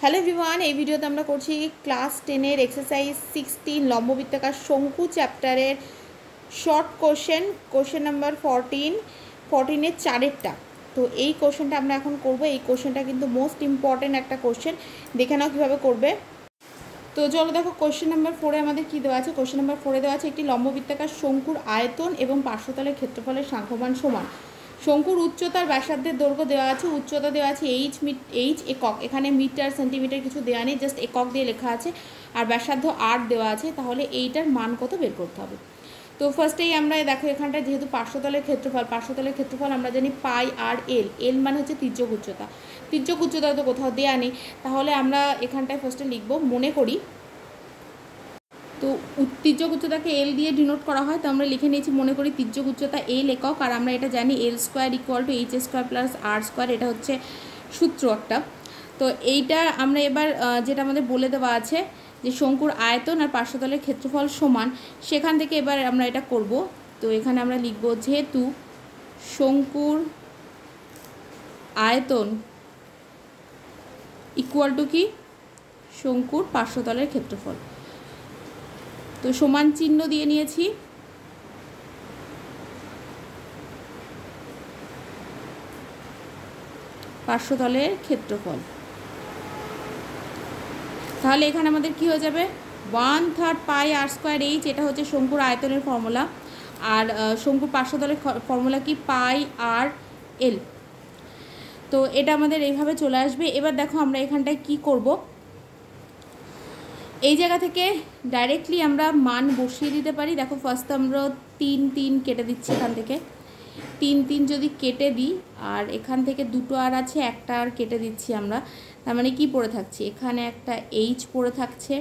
Hello everyone, এই ভিডিওতে আমরা করছি ক্লাস 10-এর এক্সারসাইজ 16 লম্ববৃত্তাকার শঙ্কু চ্যাপ্টারের শর্ট কোশ্চেন নাম্বার 14-এর 4-এরটা। তো এই কোশ্চেনটা আমরা এখন করব। এই কোশ্চেনটা কিন্তু মোস্ট ইম্পর্টেন্ট একটা কোশ্চেন, দেখে নাও কীভাবে করবে। তো চলো দেখো, কোশ্চেন নাম্বার 4-এ আমাদের কী দেওয়া আছে। কোশ্চেন নাম্বার 4-এ দেওয়া আছে একটি লম্ববৃত্তাকার শঙ্কুর আয়তন এবং পার্শ্বতলের ক্ষেত্রফলের সাংখ্যমান সমান। শঙ্কুর উচ্চতার ব্যাসার্ধের দৈর্ঘ্য দেওয়া আছে, উচ্চতা দেওয়া আছে এইচ একক, এখানে মিটার সেন্টিমিটার কিছু দেওয়া নেই, জাস্ট একক দিয়ে লেখা আছে, আর ব্যাসার্ধ 8 দেওয়া আছে। তাহলে এইটার মান কত বের করতে হবে। তো ফার্স্টেই আমরা দেখো এখানটায় যেহেতু পার্শ্বতলের ক্ষেত্রফল আমরা জানি পাই আর এল মানে হচ্ছে তির্যক উচ্চতা তো কোথাও দেওয়া নেই। তাহলে আমরা এখানটায় ফার্স্টে লিখব, মনে করি তো তির্যক উচ্চতাকে এল দিয়ে ডিনোট করা হয়। তো আমরা লিখে নিয়েছি, মনে করি তির্যক উচ্চতা এল একক, আর আমরা এটা জানি L square equal to H square plus R square, এটা হচ্ছে সূত্র একটা। তো এইটা আমরা এবার যেটা আমাদের বলে দেওয়া আছে যে শঙ্কুর আয়তন আর পার্শ্বতলের ক্ষেত্রফল সমান, সেখান থেকে এবার আমরা এটা করব। তো এখানে আমরা লিখব, যেহেতু শঙ্কুর আয়তন ইকুয়াল টু কি শঙ্কুর পার্শ্বতলের ক্ষেত্রফল, তো সমান চিহ্ন দিয়ে নিয়েছি। পার্শ্বতলের ক্ষেত্রফল, তাহলে এখানে আমাদের কি হয়ে যাবে, 1/3 পাই আর স্কোয়ার এইচ, এটা হচ্ছে শঙ্কুর আয়তনের ফর্মুলা, আর শঙ্কুর পার্শ্বতলের ফর্মুলা কি পাই আর এল। তো এটা আমাদের এইভাবে চলে আসবে। এবার দেখো আমরা এখানটায় কি করব, এই জায়গা থেকে ডাইরেক্টলি আমরা মান বসিয়ে দিতে পারি। দেখো ফার্স্ট আমরা 3 কেটে দিচ্ছি, এখান থেকে 3 যদি কেটে দিই, আর এখান থেকে দুটো আর আছে, একটা আর কেটে দিচ্ছি আমরা। তার মানে কি পড়ে থাকছে, এখানে একটা এইচ পড়ে থাকছে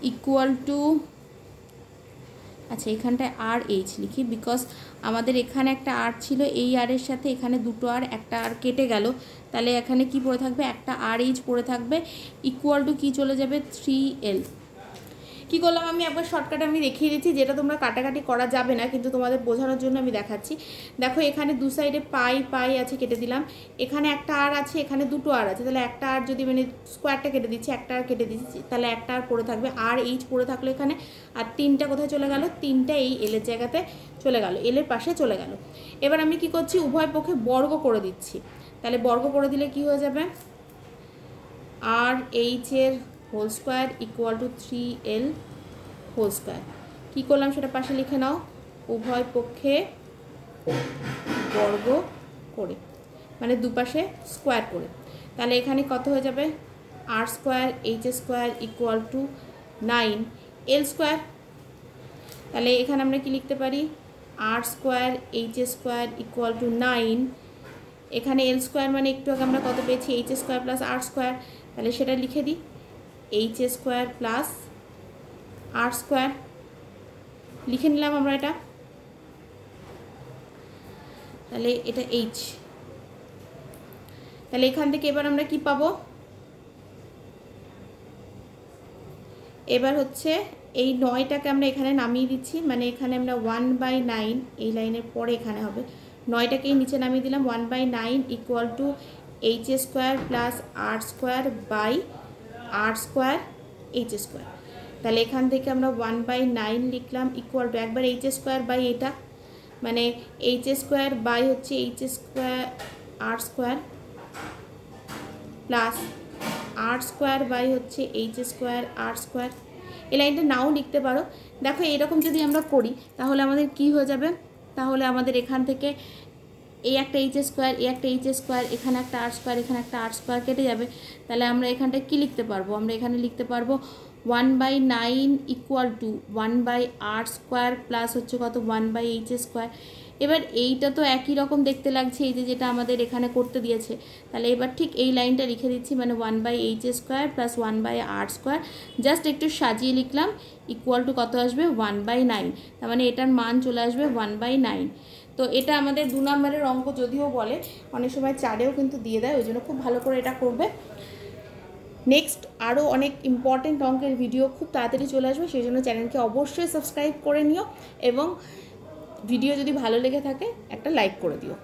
ইকুয়াল টু, আচ্ছা এখানটায় আর এইচ লিখি, বিকজ আমাদের এখানে একটা আর ছিল, এই আরের সাথে এখানে দুটো আর, একটা আর কেটে গেল, তাহলে এখানে কি পড়ে থাকবে, একটা আর এইচ পড়ে থাকবে, ইকুয়াল টু কি চলে যাবে 3L। কী করলাম আমি একবার শর্টকাটে আমি দেখিয়ে দিচ্ছি, যেটা তোমরা কাটাকাটি করা যাবে না, কিন্তু তোমাদের বোঝানোর জন্য আমি দেখাচ্ছি। দেখো এখানে দু সাইডে পাই আছে, কেটে দিলাম, এখানে একটা আর আছে, এখানে দুটো আর আছে, তাহলে একটা আর যদি মানে স্কোয়ারটা কেটে দিচ্ছি, একটা আর কেটে দিচ্ছি, তাহলে একটা আর পড়ে থাকবে, আর এইচ পড়ে থাকলো এখানে, আর 3টা কোথায় চলে গেল, 3টা এই এলের জায়গাতে চলে গেল, এলের পাশে চলে গেল। এবার আমি কি করছি, উভয় পক্ষে বর্গ করে দিচ্ছি। তাহলে বর্গ করে দিলে কি হয়ে যাবে, আর এইচের whole square equal to 3L whole square. কী করলাম সেটা পাশে লিখে নাও, উভয় পক্ষে বর্গ করে, মানে দুপাশে স্কোয়ার করে। তাহলে এখানে কত হয়ে যাবে, R square H square equal to 9L square. তাহলে এখানে আমরা কি লিখতে পারি, R square H square equal to 9, এখানে এল স্কোয়ার মানে একটু আগে আমরা কত পেয়েছি, H square plus R square, তাহলে সেটা লিখে দিই, H square plus R square লিখে নিলাম আমরা এটা। তাহলে এটা এইচ, তাহলে এখান থেকে এবার আমরা কি পাবো, এবার হচ্ছে এই 9টাকে আমরা এখানে নামিয়ে দিচ্ছি, মানে এখানে আমরা 1/9, এই লাইনের পরে এখানে হবে, 9টাকেই নিচে নামিয়ে দিলাম, 1/9 equal to H square plus R square by R square H square. তাহলে এখান থেকে আমরা 1/9 লিখলাম ইকুয়াল টু, একবার এইচ স্কোয়ার বাই এটা, মানে এইচ স্কোয়ার বাই হচ্ছে H square R square plus R square by হচ্ছে এইচ স্কোয়ার আর স্কোয়ার। এই লাইনটা নাও লিখতে পারো। দেখো এইরকম যদি আমরা করি তাহলে আমাদের কি হয়ে যাবে, তাহলে আমাদের এখান থেকে এই একটা এইচ স্কোয়ার, এই একটা এইচ স্কোয়ার, এখানে একটা আর স্কোয়ার, এখানে একটা আর স্কোয়ার কেটে যাবে। তাহলে আমরা এখানটায় কী লিখতে পারবো, আমরা এখানে লিখতে পারবো 1/9 ইকুয়াল টু 1/আর স্কোয়ার প্লাস হচ্ছে কত 1/এইচ স্কোয়ার। এবার এইটা তো একই রকম দেখতে লাগছে, এই যে যেটা আমাদের এখানে করতে দিয়েছে, তাহলে এবার ঠিক এই লাইনটা লিখে দিচ্ছি, মানে 1/এইচ স্কোয়ার প্লাস 1/আর স্কোয়ার, জাস্ট একটু সাজিয়ে লিখলাম, ইকুয়াল টু কত আসবে 1/9, তার মানে এটার মান চলে আসবে 1/9। তো এটা আমাদের 2 নম্বরের অঙ্ক, যদিও বলে অনেক সময় 4এও কিন্তু দিয়ে দেয়, ওই জন্য খুব ভালো করে এটা করবে। নেক্সট আরও অনেক ইম্পর্টেন্ট অঙ্কের ভিডিও খুব তাড়াতাড়ি চলে আসবে, সেই জন্য চ্যানেলকে অবশ্যই সাবস্ক্রাইব করে নিও, এবং ভিডিও যদি ভালো লেগে থাকে একটা লাইক করে দিও।